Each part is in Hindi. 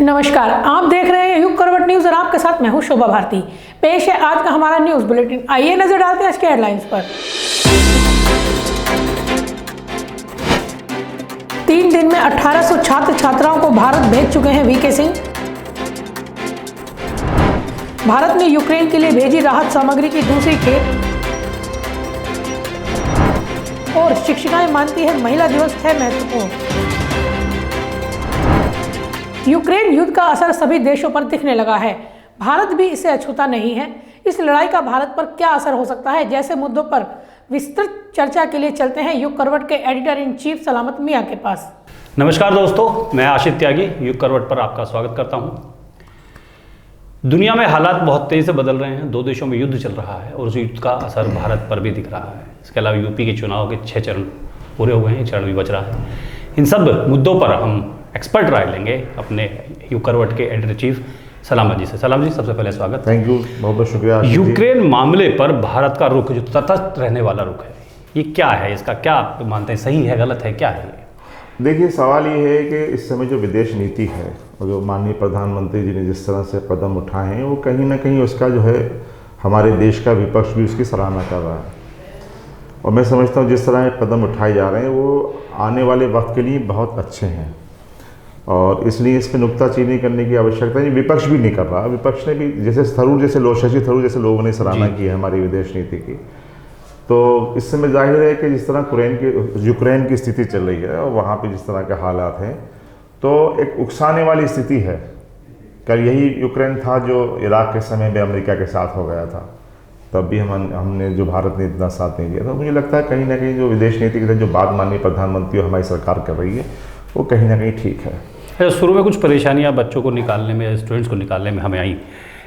नमस्कार, आप देख रहे हैं युग करवट न्यूज और आपके साथ मैं हूं शोभा भारती। पेश है आज का हमारा न्यूज बुलेटिन। आइए नजर डालते हैं आज के हेडलाइंस पर। 3 दिन में 1800 छात्र छात्राओं को भारत भेज चुके हैं वीके सिंह। भारत ने यूक्रेन के लिए भेजी राहत सामग्री की दूसरी खेप। और शिक्षिकाएं मानती है महिला दिवस है महत्वपूर्ण। यूक्रेन युद्ध का असर सभी देशों पर दिखने लगा है। भारत भी इसे अछूता नहीं है। इस लड़ाई का भारत पर क्या असर हो सकता है, जैसे मुद्दों पर विस्तृत चर्चा के लिए चलते हैं युग करवट के एडिटर इन चीफ सलामत मियां के पास। नमस्कार दोस्तों, मैं आशित त्यागी युग करवट पर आपका स्वागत करता हूं। दुनिया में हालात बहुत तेजी से बदल रहे हैं। 2 देशों में युद्ध चल रहा है और उस युद्ध का असर भारत पर भी दिख रहा है। इसके अलावा यूपी के चुनाव के 6 चरण पूरे हो गए हैं, 1 चरण भी बच रहा है। इन सब मुद्दों पर हम एक्सपर्ट राय लेंगे अपने युग करवट के एडिटर चीफ सलामत जी से। सलाम जी, सबसे पहले स्वागत। थैंक यू, बहुत बहुत शुक्रिया। यूक्रेन मामले पर भारत का रुख जो तटस्थ रहने वाला रुख है, ये क्या है? इसका क्या आप मानते हैं, सही है, गलत है, क्या है ये? देखिए, सवाल ये है कि इस समय जो विदेश नीति है और जो माननीय प्रधानमंत्री जी ने जिस तरह से कदम उठाए हैं, वो कहीं ना कहीं उसका जो है हमारे देश का विपक्ष भी उसकी सराहना कर रहा है। और मैं समझता हूँ जिस तरह कदम उठाए जा रहे हैं वो आने वाले वक्त के लिए बहुत अच्छे हैं और इसलिए इस पर नुक्ताचीनी करने की आवश्यकता नहीं। विपक्ष भी नहीं कर रहा। विपक्ष ने भी जैसे थरूर जैसे शशि थरूर जैसे लोगों ने सराहना की है हमारी विदेश नीति की। तो इस समय जाहिर है कि जिस तरह यूक्रेन की स्थिति चल रही है और वहाँ पे जिस तरह के हालात हैं, तो एक उकसाने वाली स्थिति है। कल यही यूक्रेन था जो इराक के समय में अमेरिका के साथ हो गया था, तब भी हमने जो भारत ने इतना साथ नहीं दिया था। मुझे लगता है कहीं ना कहीं जो विदेश नीति के तहत जो बात माननीय प्रधानमंत्री और हमारी सरकार कर रही है वो कहीं ना कहीं ठीक है। शुरू में कुछ परेशानियां बच्चों को निकालने में, स्टूडेंट्स को निकालने में हमें आई,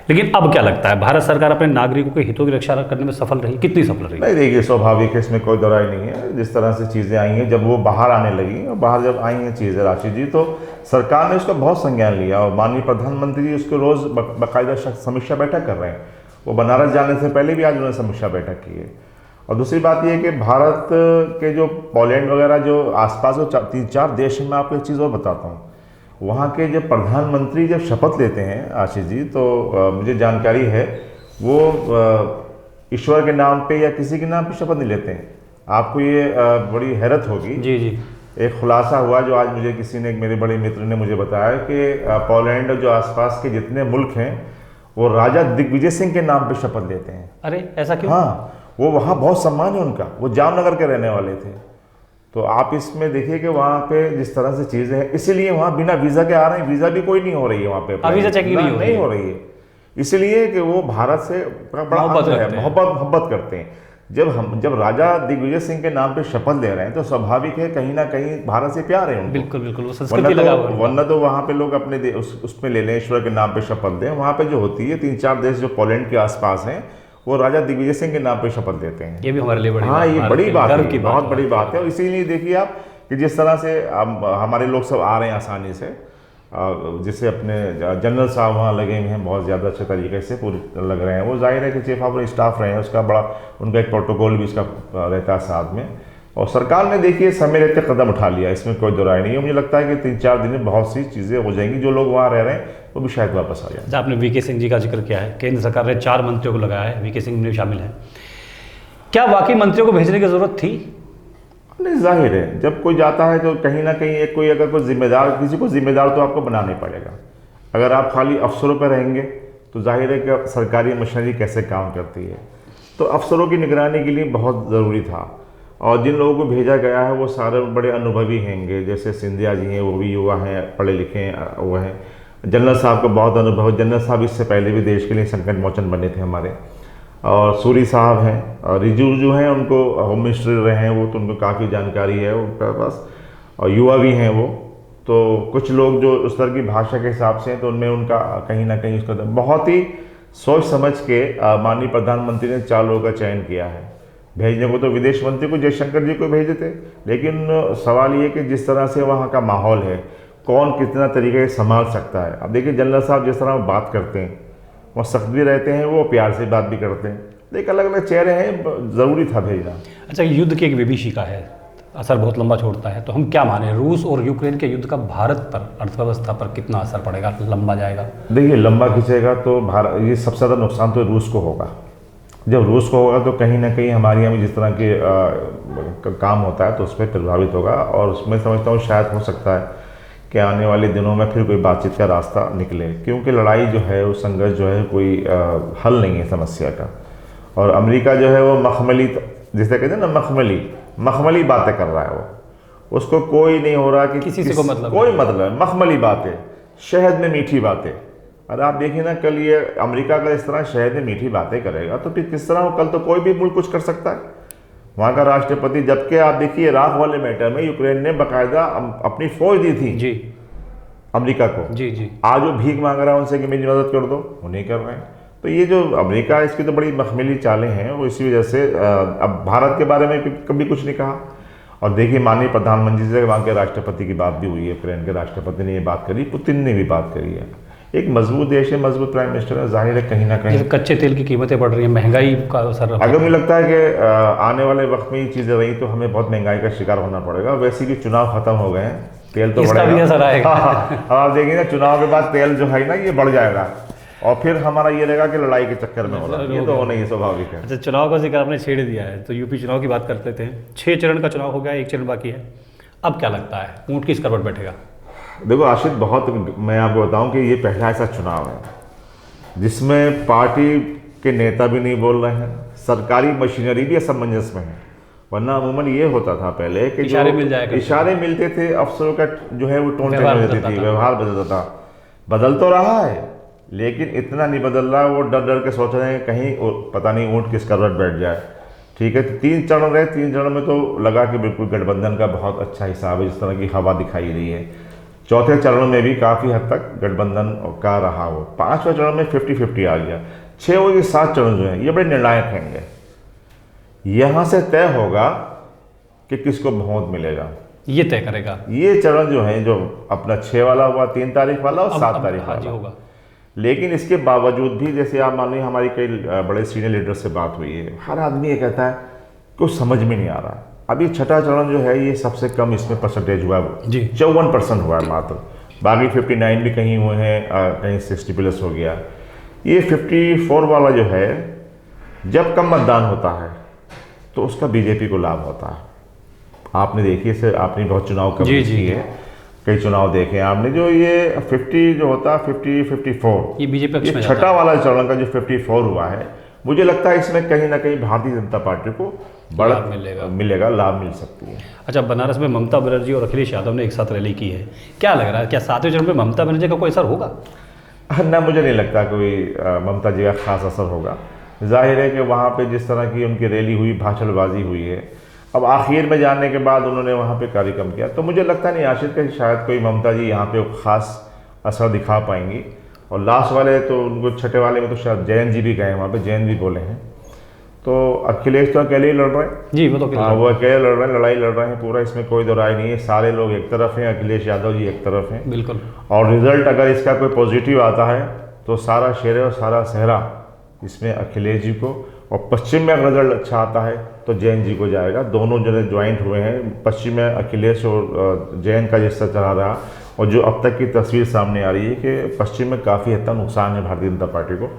लेकिन अब क्या लगता है भारत सरकार अपने नागरिकों के हितों की रक्षा करने में सफल रही? कितनी सफल रही? नहीं, देखिए, स्वाभाविक है, इसमें कोई दराई नहीं है। जिस तरह से चीज़ें आई हैं, जब वो बाहर आने लगी और बाहर जब आई हैं चीज़ें राशि जी, तो सरकार ने उसका बहुत संज्ञान लिया और माननीय प्रधानमंत्री जी उसको रोज़ बाकायदा समीक्षा बैठक कर रहे हैं। वो बनारस जाने से पहले भी आज उन्होंने समीक्षा बैठक की है। और दूसरी बात यह है कि भारत के जो पोलैंड वगैरह जो आसपास जो 3-4 देश हैं, मैं आपको एक चीज़ और बताता हूँ। वहाँ के जब प्रधानमंत्री जब शपथ लेते हैं आशीष जी, तो मुझे जानकारी है वो ईश्वर के नाम पे या किसी के नाम पे शपथ नहीं लेते हैं। आपको ये बड़ी हैरत होगी। जी जी। एक खुलासा हुआ जो आज मुझे किसी ने, मेरे बड़े मित्र ने मुझे बताया कि पोलैंड और जो आसपास के जितने मुल्क हैं वो राजा दिग्विजय सिंह के नाम पे शपथ लेते हैं। अरे ऐसा क्यों? हाँ, वो वहाँ बहुत सम्मान है उनका। वो जामनगर के रहने वाले थे। तो आप इसमें देखिए कि वहाँ पे जिस तरह से चीज़ें हैं, इसीलिए वहाँ बिना वीज़ा के आ रहे हैं। वीज़ा भी कोई नहीं हो रही है वहाँ पे, वीज़ा चेकिंग नहीं हो रही है। इसलिए कि वो भारत से बड़ा मोहब्बत करते हैं। जब राजा दिग्विजय सिंह के नाम पे शपथ ले रहे हैं तो स्वाभाविक है कहीं ना कहीं भारत से प्यार है उनको। बिल्कुल बिल्कुल, वो संस्कृति लगा हुआ है। वरना तो वहाँ पे लोग अपने उसमें ले लें, ईश्वर के नाम पे शपथ दें। वहाँ पे जो होती है 3-4 देश जो पोलैंड के आसपास हैं, वो राजा दिग्विजय सिंह के नाम पे शपथ देते हैं। ये भी हमारे लिए बड़ी हाँ, ये बड़ी बात है, बहुत बड़ी बात है। है। और इसीलिए देखिए आप कि जिस तरह से हमारे लोग सब आ रहे हैं आसानी से, जिससे अपने जनरल साहब वहाँ लगे हुए हैं बहुत ज़्यादा अच्छे तरीके से पूरे लग रहे हैं। वो जाहिर है कि चीफ ऑफ स्टाफ रहे हैं, उसका बड़ा उनका एक प्रोटोकॉल भी उसका रहता है साथ में। और सरकार ने देखिए समय रहते कदम उठा लिया, इसमें कोई दो राय नहीं है। मुझे लगता है कि 3-4 दिन में बहुत सी चीज़ें हो जाएंगी। जो लोग वहाँ रह रहे हैं वो भी शायद वापस आ जाए। आपने वीके सिंह जी का जिक्र किया है, केंद्र सरकार ने 4 मंत्रियों को लगाया है, वीके सिंह भी शामिल हैं। क्या वाकई मंत्रियों को भेजने की जरूरत थी? नहीं, जाहिर है जब कोई जाता है तो कहीं ना कहीं एक कोई अगर कोई जिम्मेदार, किसी को जिम्मेदार तो आपको बनाना ही पड़ेगा। अगर आप खाली अफसरों पर रहेंगे तो जाहिर है कि सरकारी मशीनरी कैसे काम करती है। तो अफसरों की निगरानी के लिए बहुत ज़रूरी था। और जिन लोगों को भेजा गया है वो सारे बड़े अनुभवी होंगे, जैसे सिंधिया जी हैं, वो भी युवा हैं, पढ़े लिखे हैं, वो हैं। जनरल साहब का बहुत अनुभव। जनरल साहब इससे पहले भी देश के लिए संकट मोचन बने थे हमारे। और सूरी साहब हैं, और रिजिजू हैं, उनको होम मिनिस्टर रहे हैं वो, तो उनको काफ़ी जानकारी है उनके पास। और युवा भी हैं वो। तो कुछ लोग जो उस तरह की भाषा के हिसाब से हैं, तो उनमें उनका कहीं ना कहीं उसका बहुत ही सोच समझ के माननीय प्रधानमंत्री ने 4 लोगों का चयन किया है। भेजने को तो विदेश मंत्री को जयशंकर जी को भेजे थे, लेकिन सवाल ये कि जिस तरह से वहाँ का माहौल है, कौन कितना तरीके से संभाल सकता है। अब देखिए जनरल साहब जिस तरह बात करते हैं, वो सख्त भी रहते हैं, वो प्यार से बात भी करते हैं। एक अलग अलग चेहरे हैं, ज़रूरी था भेजना। अच्छा, युद्ध की एक विभीषिका है, असर बहुत लंबा छोड़ता है, तो हम क्या माने रूस और यूक्रेन के युद्ध का भारत पर, अर्थव्यवस्था पर कितना असर पड़ेगा, लंबा जाएगा? देखिए, लंबा खींचेगा तो भारत, ये सबसे ज़्यादा नुकसान तो रूस को होगा। जब रूस को होगा तो कहीं ना कहीं हमारे यहाँ भी जिस तरह के काम होता है तो उस पर प्रभावित होगा, और उसमें समझता हूँ शायद हो सकता है कि आने वाले दिनों में फिर कोई बातचीत का रास्ता निकले, क्योंकि लड़ाई जो है, वो संघर्ष जो है, कोई हल नहीं है समस्या का। और अमेरिका जो है वो मखमली, जिसे कहते हैं ना, मखमली बातें कर रहा है वो, उसको कोई नहीं हो रहा कि किसी से कोई मतलब, मखमली बातें, शहद में मीठी बातें। अरे आप देखिए ना, कल ये अमेरिका का इस तरह शहद में मीठी बातें करेगा तो फिर किस तरह हो, कल तो कोई भी मुल्क कुछ कर सकता है, वहाँ का राष्ट्रपति। जबकि आप देखिए इराक वाले मैटर में यूक्रेन ने बाकायदा अपनी फौज दी थी जी अमेरिका को। जी। आज वो भीख मांग रहा है उनसे कि मेरी मदद कर दो, वो नहीं कर रहे हैं। तो ये जो अमेरिका, इसकी तो बड़ी मखमली चालें हैं, वो इसी वजह से अब भारत के बारे में कभी कुछ नहीं कहा। और देखिए, माननीय प्रधानमंत्री से वहाँ के राष्ट्रपति की बात भी हुई है, यूक्रेन के राष्ट्रपति ने ये बात करी, पुतिन ने भी बात करी है। एक मजबूत देश है, मजबूत प्राइम मिनिस्टर है, जाहिर है कहीं ना कहीं कच्चे तेल की कीमतें बढ़ रही हैं, महंगाई का असर। अगर मुझे लगता है कि आने वाले वक्त में ये चीज़ें रही तो हमें बहुत महंगाई का शिकार होना पड़ेगा। वैसे भी चुनाव खत्म हो गए हैं, तेल तो इसका भी असर आएगा। अब आप देखिए ना, चुनाव के बाद तेल जो है ना, ये बढ़ जाएगा, और फिर हमारा ये रहेगा कि लड़ाई के चक्कर में हो रहा है। ये तो होना ही स्वाभाविक है। अच्छा, चुनाव का जिक्र आपने छेड़ दिया है, तो यूपी चुनाव की बात करते थे। 6 चरण का चुनाव हो गया, 1 चरण बाकी है। अब क्या लगता है, ऊँट किस करवट बैठेगा? देखो आशित, मैं आपको बताऊं कि ये पहला ऐसा चुनाव है जिसमें पार्टी के नेता भी नहीं बोल रहे हैं, सरकारी मशीनरी भी असमंजस में है। वरना अमूमन ये होता था पहले कि इशारे मिल जाया करते, इशारे मिलते थे, अफसरों का जो है वो टोन चेंज हो जाती थी, व्यवहार बदलता था। बदल तो रहा है लेकिन इतना नहीं बदल रहा। वो डर डर के सोच रहे हैं कहीं पता नहीं ऊँट किस करवट बैठ जाए। ठीक है, तो 3 चरण रहे, 3 चरण में तो लगा कि बिल्कुल गठबंधन का बहुत अच्छा हिसाब है, जिस तरह की हवा दिखाई रही है। चौथे चरण में भी काफ़ी हद तक गठबंधन का रहा हो। 5वें चरण में 50-50 आ गया। 6 और 7 चरण जो हैं ये बड़े निर्णायक होंगे। यहाँ से तय होगा कि किसको बहुमत मिलेगा, ये तय करेगा। ये चरण जो है, जो अपना 6 वाला हुआ, 3 तारीख वाला और 7 तारीख वाला होगा। लेकिन इसके बावजूद भी, जैसे आप मान लीजिए हमारी कई बड़े सीनियर लीडर से बात हुई है, हर आदमी ये कहता है कुछ समझ में नहीं आ रहा। अभी छठा चरण जो है ये सबसे कम इसमें परसेंटेज हुआ है, 54% हुआ है मात्र। बाकी 59 भी कहीं हुए हैं, कहीं 60+ हो गया। ये 54 वाला जो है, जब कम मतदान होता है तो उसका बीजेपी को लाभ होता है। आपने देखिए से, आपने बहुत चुनाव कवरेज की है, कई चुनाव देखे आपने, जो ये 50 जो होता है, 54 ये बीजेपी में छठा वाला चरण का जो 54 हुआ है, मुझे लगता है इसमें कहीं ना कहीं भारतीय जनता पार्टी को बड़ा मिलेगा, लाभ मिल सकती है। अच्छा, बनारस में ममता बनर्जी और अखिलेश यादव ने एक साथ रैली की है, क्या लग रहा है, क्या 7वें चरण में ममता बनर्जी का कोई असर होगा? ना, मुझे नहीं लगता कोई ममता जी का खास असर होगा। जाहिर है कि वहाँ पे जिस तरह की उनकी रैली हुई, भाषणबाजी हुई है, अब आखिर में जाने के बाद उन्होंने वहाँ पे कार्यक्रम किया, तो मुझे लगता नहीं आशित कि शायद कोई ममता जी यहाँ पे खास असर दिखा पाएंगी। और लास्ट वाले तो उनको, छठे वाले में तो शायद जैन जी भी गए, वहाँ पे जैन भी बोले हैं। तो अखिलेश तो अकेले ही लड़ रहे हैं जी, वो तो वो अकेले लड़ रहे हैं, लड़ाई लड़ रहे हैं पूरा, इसमें कोई दो राय नहीं है। सारे लोग एक तरफ हैं, अखिलेश यादव जी एक तरफ हैं, बिल्कुल। और रिजल्ट अगर इसका कोई पॉजिटिव आता है तो सारा शेर और सारा सहरा इसमें अखिलेश जी को, और पश्चिम में अगर रिजल्ट अच्छा आता है तो जैन जी को जाएगा। दोनों जने ज्वाइंट हुए हैं, पश्चिम में अखिलेश और जैन का जिससे चला रहा, और जो अब तक की तस्वीर सामने आ रही है कि पश्चिम में काफ़ी हद तक नुकसान है भारतीय जनता पार्टी को।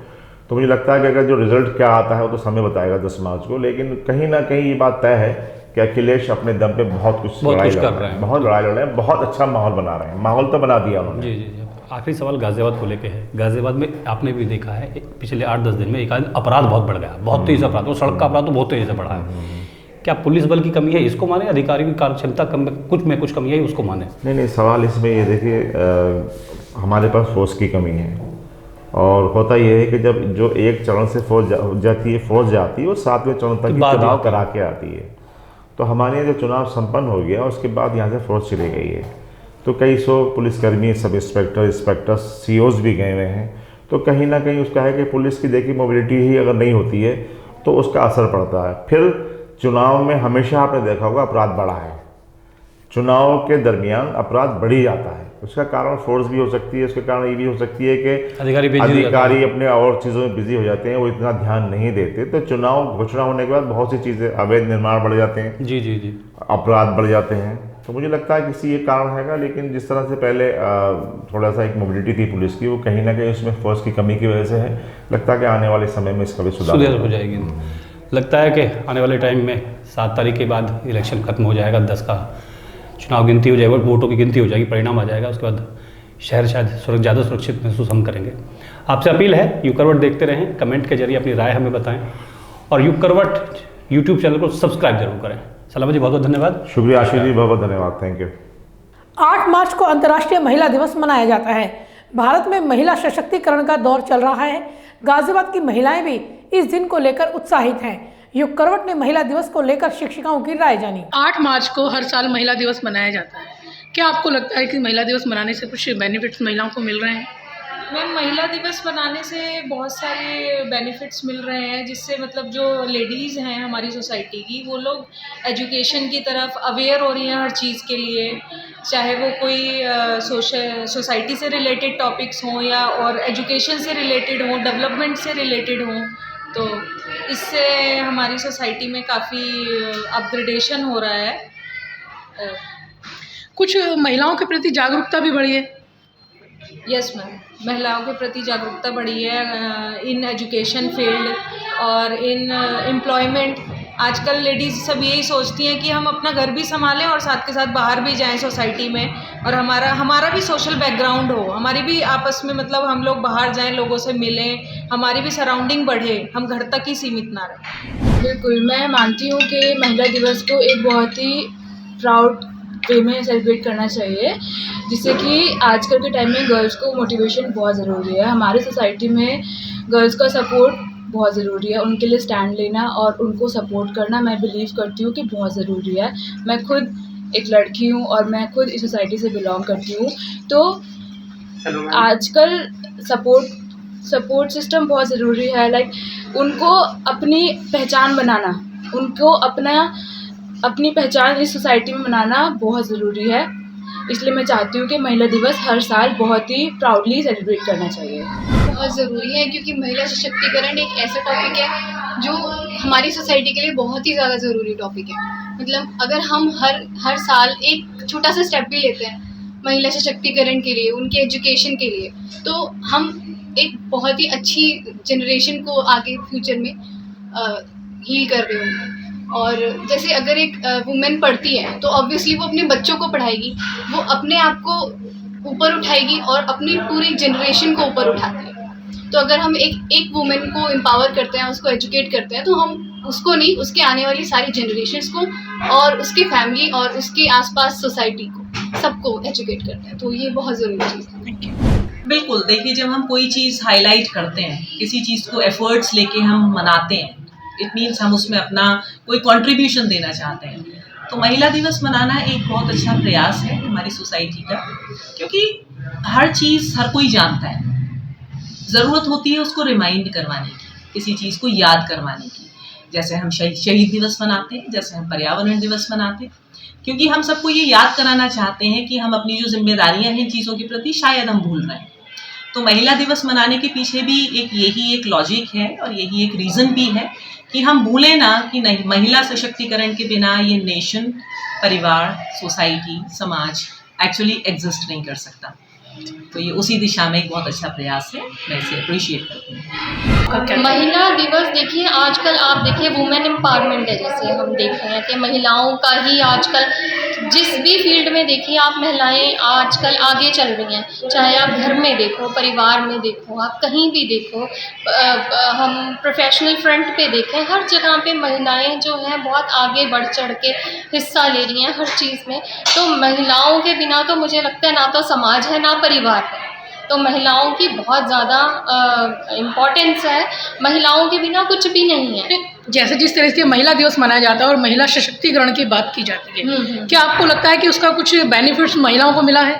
तो मुझे लगता है कि अगर जो रिजल्ट क्या आता है वो तो समय बताएगा 10 मार्च को, लेकिन कहीं ना कहीं ये बात तय है कि अखिलेश अपने दम पे बहुत लड़ाई लड़ रहे हैं, बहुत लड़ाई लड़ रहे हैं, बहुत अच्छा माहौल बना रहे हैं। माहौल तो बना दिया उन्होंने। जी जी जी। आखिरी सवाल गाजियाबाद को लेके है। गाजियाबाद में आपने भी देखा है पिछले 8-10 दिन में एक अपराध बहुत बढ़ गया, बहुत तेज़ अपराध, वो सड़क का अपराध तो बहुत तेज़ी से बढ़ा है। क्या पुलिस बल की कमी है, इसको माने, अधिकारियों की कार्य क्षमता कुछ कमी है, उसको माने? नहीं, सवाल इसमें ये देखिए, हमारे पास फोर्स की कमी है, और होता यह है कि जब जो एक चरण से फौज जाती है, वो 7वें चरण तक चुनाव करा के आती है। तो हमारे यहाँ जो चुनाव संपन्न हो गया उसके बाद यहाँ से फौज चली गई है, तो कई 100 पुलिसकर्मी, सब इंस्पेक्टर, COs भी गए हुए हैं। तो कहीं ना कहीं उसका है कि पुलिस की देखिए मोबिलिटी ही अगर नहीं होती है तो उसका असर पड़ता है। फिर चुनाव में हमेशा आपने देखा होगा अपराध बढ़ा है, चुनाव के दरमियान अपराध बढ़ ही जाता है। उसका कारण फोर्स भी हो सकती है, उसके कारण ये भी हो सकती है कि अधिकारी अपने और चीज़ों में बिजी हो जाते हैं, वो इतना ध्यान नहीं देते। तो चुनाव घोषणा होने के बाद बहुत सी चीज़ें, अवैध निर्माण बढ़ जाते हैं, जी जी जी, अपराध बढ़ जाते हैं। तो मुझे लगता है किसी ये कारण हैगा, लेकिन जिस तरह से पहले थोड़ा सा एक मोबिलिटी थी पुलिस की, वो कहीं ना कहीं उसमें फोर्स की कमी की वजह से है। लगता है कि आने वाले समय में इसका भी सुधार हो जाएगी। लगता है कि आने वाले टाइम में 7 तारीख के बाद इलेक्शन खत्म हो जाएगा, 10 का चुनाव गिनती हो जाएगी, वोटों की गिनती हो जाएगी, परिणाम आ जाएगा, उसके बाद शहर शायद ज़्यादा सुरक्षित महसूस हम करेंगे। आपसे अपील है, युग करवट देखते रहें, कमेंट के जरिए अपनी राय हमें बताएं और युग करवट यूट्यूब चैनल को सब्सक्राइब जरूर करें। सलाम जी, बहुत बहुत धन्यवाद। शुक्रिया आशीष जी, बहुत बहुत धन्यवाद, थैंक यू। 8 मार्च को अंतर्राष्ट्रीय महिला दिवस मनाया जाता है। भारत में महिला सशक्तिकरण का दौर चल रहा है। गाजियाबाद की महिलाएं भी इस दिन को लेकर उत्साहित हैं। युग करवट ने महिला दिवस को लेकर शिक्षिकाओं की राय जानी। 8 मार्च को हर साल महिला दिवस मनाया जाता है। क्या आपको लगता है कि महिला दिवस मनाने से कुछ बेनिफिट्स महिलाओं को मिल रहे हैं? मैम, महिला दिवस मनाने से बहुत सारे बेनिफिट्स मिल रहे हैं, जिससे मतलब जो लेडीज़ हैं हमारी सोसाइटी की, वो लोग एजुकेशन की तरफ अवेयर हो रही हैं हर चीज़ के लिए, चाहे वो कोई सोसाइटी से रिलेटेड टॉपिक्स हों या और एजुकेशन से रिलेटेड हों, डेवलपमेंट से रिलेटेड हों। तो इससे हमारी सोसाइटी में काफ़ी अपग्रेडेशन हो रहा है। कुछ महिलाओं के प्रति जागरूकता भी बढ़ी है। यस मैम, महिलाओं के प्रति जागरूकता बढ़ी है इन एजुकेशन फील्ड और इन एम्प्लॉयमेंट। आजकल लेडीज़ सब यही सोचती हैं कि हम अपना घर भी संभालें और साथ के साथ बाहर भी जाएं सोसाइटी में, और हमारा भी सोशल बैकग्राउंड हो, हमारी भी आपस में मतलब हम लोग बाहर जाएं, लोगों से मिलें, हमारी भी सराउंडिंग बढ़े, हम घर तक ही सीमित ना रहें। बिल्कुल, मैं मानती हूँ कि महिला दिवस को एक बहुत ही प्राउड वे में सेलिब्रेट करना चाहिए, जिससे कि आजकल के टाइम में गर्ल्स को मोटिवेशन बहुत ज़रूरी है। हमारे सोसाइटी में गर्ल्स का सपोर्ट बहुत ज़रूरी है, उनके लिए स्टैंड लेना और उनको सपोर्ट करना मैं बिलीव करती हूँ कि बहुत ज़रूरी है। मैं खुद एक लड़की हूँ और मैं खुद इस सोसाइटी से बिलोंग करती हूँ। तो आजकल सपोर्ट सिस्टम बहुत ज़रूरी है। लाइक उनको अपनी पहचान बनाना, उनको अपनी पहचान इस सोसाइटी में मनाना बहुत ज़रूरी है। इसलिए मैं चाहती हूँ कि महिला दिवस हर साल बहुत ही प्राउडली सेलिब्रेट करना चाहिए। बहुत ज़रूरी है, क्योंकि महिला सशक्तिकरण एक ऐसा टॉपिक है जो हमारी सोसाइटी के लिए बहुत ही ज़्यादा ज़रूरी टॉपिक है। मतलब अगर हम हर साल एक छोटा सा स्टेप भी लेते हैं महिला सशक्तिकरण के लिए, उनके एजुकेशन के लिए, तो हम एक बहुत ही अच्छी जनरेशन को आगे फ्यूचर में हील कर रहे होंगे। और जैसे अगर एक वुमेन पढ़ती है तो ऑब्वियसली वो अपने बच्चों को पढ़ाएगी, वो अपने आप को ऊपर उठाएगी और अपनी पूरी जनरेशन को ऊपर उठाती है। तो अगर हम एक वुमेन को एम्पावर करते हैं, उसको एजुकेट करते हैं, तो हम उसको नहीं, उसके आने वाली सारी जनरेशन्स को और उसकी फैमिली और उसके आसपास सोसाइटी को, सबको एजुकेट करते हैं। तो ये बहुत ज़रूरी चीज़ है। बिल्कुल, देखिए, जब हम कोई चीज़ हाईलाइट करते हैं, किसी चीज़ को एफर्ट्स लेके हम मनाते हैं, इट मीन्स हम उसमें अपना कोई कंट्रीब्यूशन देना चाहते हैं। तो महिला दिवस मनाना एक बहुत अच्छा प्रयास है हमारी सोसाइटी का, क्योंकि हर चीज़ हर कोई जानता है, ज़रूरत होती है उसको रिमाइंड करवाने की, किसी चीज़ को याद करवाने की। जैसे हम शहीद दिवस मनाते हैं, जैसे हम पर्यावरण दिवस मनाते हैं, क्योंकि हम सबको ये याद कराना चाहते हैं कि हम अपनी जो जिम्मेदारियां हैं चीज़ों के प्रति शायद हम भूल रहे हैं। तो महिला दिवस मनाने के पीछे भी यही एक लॉजिक है और यही एक रीज़न भी है कि हम भूलें ना कि नहीं, महिला सशक्तिकरण के बिना ये नेशन, परिवार, सोसाइटी, समाज एक्चुअली एग्जिस्ट नहीं कर सकता। तो ये उसी दिशा में एक बहुत अच्छा प्रयास है, मैं इसे अप्रिशिएट करती हूँ। महिला दिवस देखिए, आजकल आप देखिए वुमेन एम्पावरमेंट है, जैसे हम देख रहे हैं कि महिलाओं का ही आजकल जिस भी फील्ड में देखिए आप, महिलाएं आजकल आगे चल रही हैं। चाहे आप घर में देखो, परिवार में देखो, आप कहीं भी देखो, हम प्रोफेशनल फ्रंट पे देखें, हर जगह पे महिलाएं जो हैं बहुत आगे बढ़ चढ़ के हिस्सा ले रही हैं हर चीज़ में। तो महिलाओं के बिना तो मुझे लगता है ना तो समाज है ना परिवार है। तो महिलाओं की बहुत ज़्यादा इम्पोर्टेंस है, महिलाओं के बिना कुछ भी नहीं है। जैसे जिस तरह से महिला दिवस मनाया जाता है और महिला सशक्तिकरण की बात की जाती है, क्या आपको लगता है कि उसका कुछ बेनिफिट्स महिलाओं को मिला है?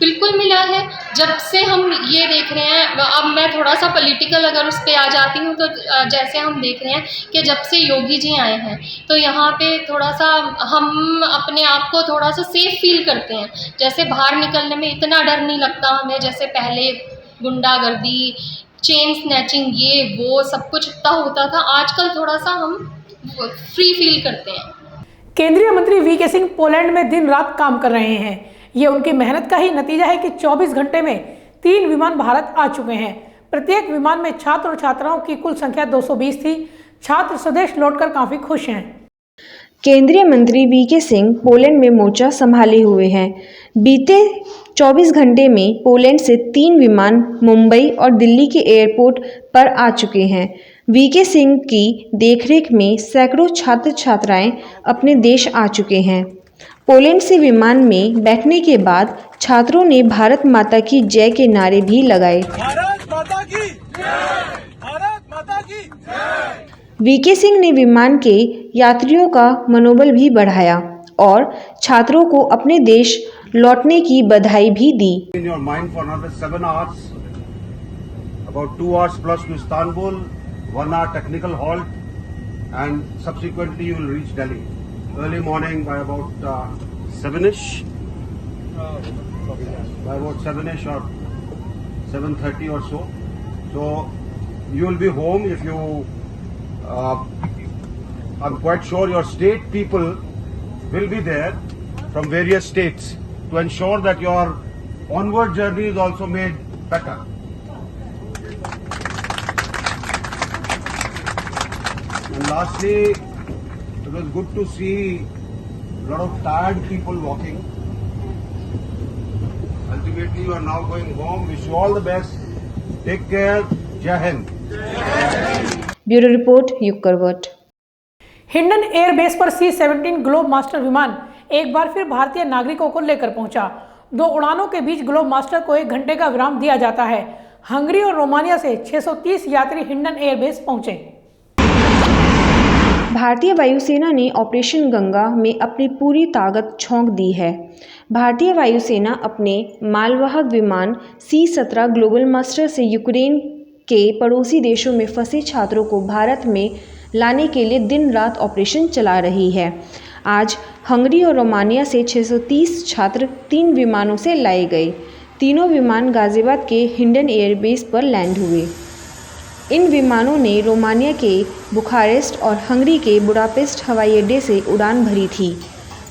बिल्कुल मिला है। जब से हम ये देख रहे हैं, अब मैं थोड़ा सा पॉलिटिकल अगर उस पे आ जाती हूँ तो जैसे हम देख रहे हैं कि जब से योगी जी आए हैं तो यहाँ पे थोड़ा सा हम अपने आप को थोड़ा सा सेफ फील करते हैं। जैसे बाहर निकलने में इतना डर नहीं लगता हमें, जैसे पहले गुंडागर्दी, चेन स्नैचिंग, ये वो सब कुछ इतना होता था, आजकल थोड़ा सा हम फ्री फील करते हैं। केंद्रीय मंत्री वीके सिंह पोलैंड में दिन रात काम कर रहे हैं। ये उनकी मेहनत का ही नतीजा है कि 24 घंटे में 3 विमान भारत आ चुके हैं। प्रत्येक विमान में छात्र और छात्राओं की कुल संख्या 220 थी। छात्र स्वदेश लौटकर काफी खुश हैं। केंद्रीय मंत्री वीके सिंह पोलैंड में मोर्चा संभाले हुए हैं। बीते 24 घंटे में पोलैंड से 3 विमान मुंबई और दिल्ली के एयरपोर्ट पर आ चुके हैं। वीके सिंह की देखरेख में सैकड़ों छात्र छात्राएं अपने देश आ चुके हैं। पोलैंड से विमान में बैठने के बाद छात्रों ने भारत माता की जय के नारे भी लगाए। भारत माता की जय! भारत माता की जय! वीके सिंह ने विमान के यात्रियों का मनोबल भी बढ़ाया और छात्रों को अपने देश लौटने की बधाई भी दी। In your mind for another 7 hours, about 2 hours plus to Istanbul, 1 hour technical halt, and subsequently you will reach Delhi early morning by about 7ish, by about 7ish or 7:30 or so. So you will be home if you. I'm quite sure your state people will be there from various states to ensure that your onward journey is also made better. And lastly, it was good to see a lot of tired people walking. Ultimately, you are now going home. Wish you all the best. Take care. Jai Hind. Bureau report युग करवट। हिंडन एयरबेस पर C-17 ग्लोब मास्टर विमान एक बार फिर भारतीय नागरिकों को लेकर पहुंचा। 2 उड़ानों के बीच ग्लोब मास्टर को 1 घंटे का विराम दिया जाता है। हंगरी और रोमानिया से 630 यात्री हिंडन एयरबेस पहुंचे। भारतीय वायुसेना ने ऑपरेशन गंगा में अपनी पूरी ताकत झोंक दी है। भारतीय वायुसेना अपने मालवाहक विमान C-17 ग्लोबल मास्टर से यूक्रेन के पड़ोसी देशों में फंसे छात्रों को भारत में लाने के लिए दिन रात ऑपरेशन चला रही है। आज हंगरी और रोमानिया से 630 छात्र 3 विमानों से लाए गए। तीनों विमान गाजियाबाद के हिंडन एयरबेस पर लैंड हुए। इन विमानों ने रोमानिया के बुखारेस्ट और हंगरी के बुडापेस्ट हवाई अड्डे से उड़ान भरी थी।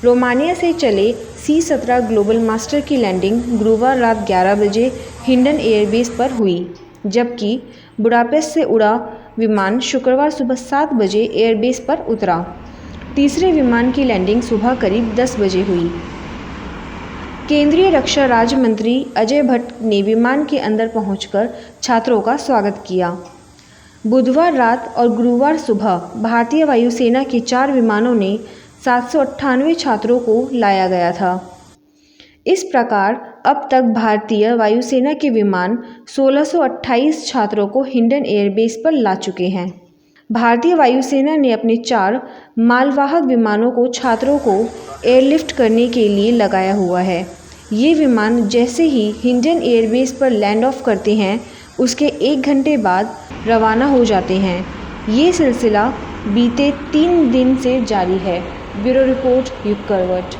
रोमानिया से चले C-17 ग्लोबल मास्टर की लैंडिंग गुरुवार रात 11 बजे हिंडन एयरबेस पर हुई, जबकि बुडापेस्ट से उड़ा विमान शुक्रवार सुबह 7 बजे एयरबेस पर उतरा। तीसरे विमान की लैंडिंग सुबह करीब 10 बजे हुई। केंद्रीय रक्षा राज्य मंत्री अजय भट्ट ने विमान के अंदर पहुंचकर छात्रों का स्वागत किया। बुधवार रात और गुरुवार सुबह भारतीय वायुसेना के 4 विमानों ने 798 छात्रों को लाया गया था। इस प्रकार अब तक भारतीय वायुसेना के विमान 1628 छात्रों को हिंडन एयरबेस पर ला चुके हैं। भारतीय वायुसेना ने अपने 4 मालवाहक विमानों को छात्रों को एयरलिफ्ट करने के लिए लगाया हुआ है। ये विमान जैसे ही हिंडन एयरबेस पर लैंड ऑफ करते हैं, उसके 1 घंटे बाद रवाना हो जाते हैं। ये सिलसिला बीते 3 दिन से जारी है। ब्यूरो रिपोर्ट युग करवट।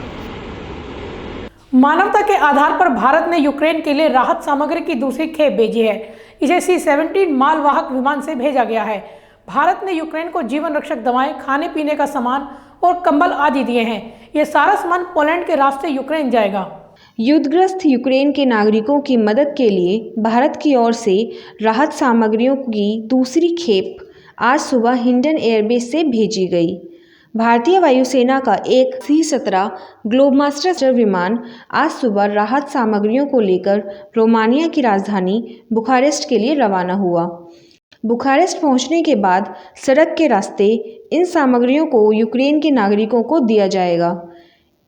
मानवता के आधार पर भारत ने यूक्रेन के लिए राहत सामग्री की दूसरी खेप भेजी है। इसे C-17 मालवाहक विमान से भेजा गया है। भारत ने यूक्रेन को जीवन रक्षक दवाएं, खाने पीने का सामान और कंबल आदि दिए हैं। ये सारा सामान पोलैंड के रास्ते यूक्रेन जाएगा। युद्धग्रस्त यूक्रेन के नागरिकों की मदद के लिए भारत की ओर से राहत सामग्रियों की दूसरी खेप आज सुबह हिंडन एयरबेस से भेजी गई। भारतीय वायुसेना का एक C-17 ग्लोबमास्टर विमान आज सुबह राहत सामग्रियों को लेकर रोमानिया की राजधानी बुखारेस्ट के लिए रवाना हुआ। बुखारेस्ट पहुंचने के बाद सड़क के रास्ते इन सामग्रियों को यूक्रेन के नागरिकों को दिया जाएगा।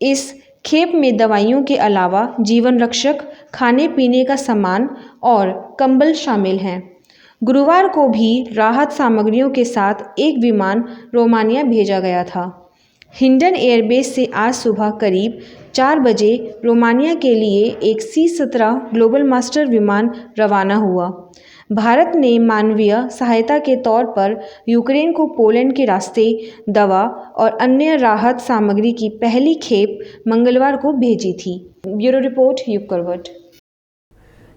इस खेप में दवाइयों के अलावा जीवन रक्षक, खाने पीने का सामान और कंबल शामिल हैं। गुरुवार को भी राहत सामग्रियों के साथ एक विमान रोमानिया भेजा गया था। हिंडन एयरबेस से आज सुबह करीब 4 बजे रोमानिया के लिए एक C-17 ग्लोबल मास्टर विमान रवाना हुआ। भारत ने मानवीय सहायता के तौर पर यूक्रेन को पोलैंड के रास्ते दवा और अन्य राहत सामग्री की पहली खेप मंगलवार को भेजी थी। ब्यूरो रिपोर्ट, युग करवट।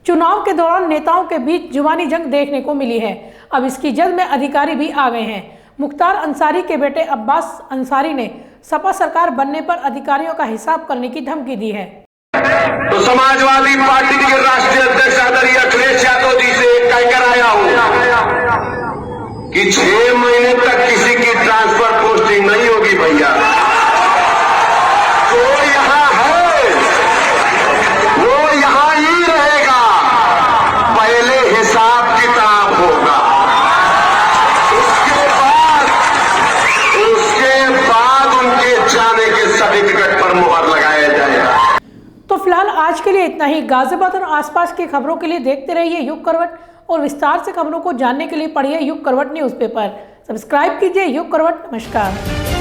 चुनाव के दौरान नेताओं के बीच जुबानी जंग देखने को मिली है। अब इसकी जद में अधिकारी भी आ गए हैं। मुख्तार अंसारी के बेटे अब्बास अंसारी ने सपा सरकार बनने पर अधिकारियों का हिसाब करने की धमकी दी है। तो समाजवादी पार्टी के राष्ट्रीय अध्यक्ष आदरणीय अखिलेश यादव जी से कहकर आया हूं कि 6 महीने तक किसी की ट्रांसफर पोस्टिंग नहीं होगी भैया। जो यहां है वो यहां ही रहेगा। पहले हिसाब किताब होगा, उसके बाद उनके जाने के सर्टिफिकेट पर मुहर लगाया जाएगा। तो फिलहाल आज के लिए इतना ही। गाजियाबाद और आसपास की खबरों के लिए देखते रहिए युग करवट और विस्तार से खबरों को जानने के लिए पढ़िए युग करवट न्यूज़पेपर। सब्सक्राइब कीजिए युग करवट। नमस्कार।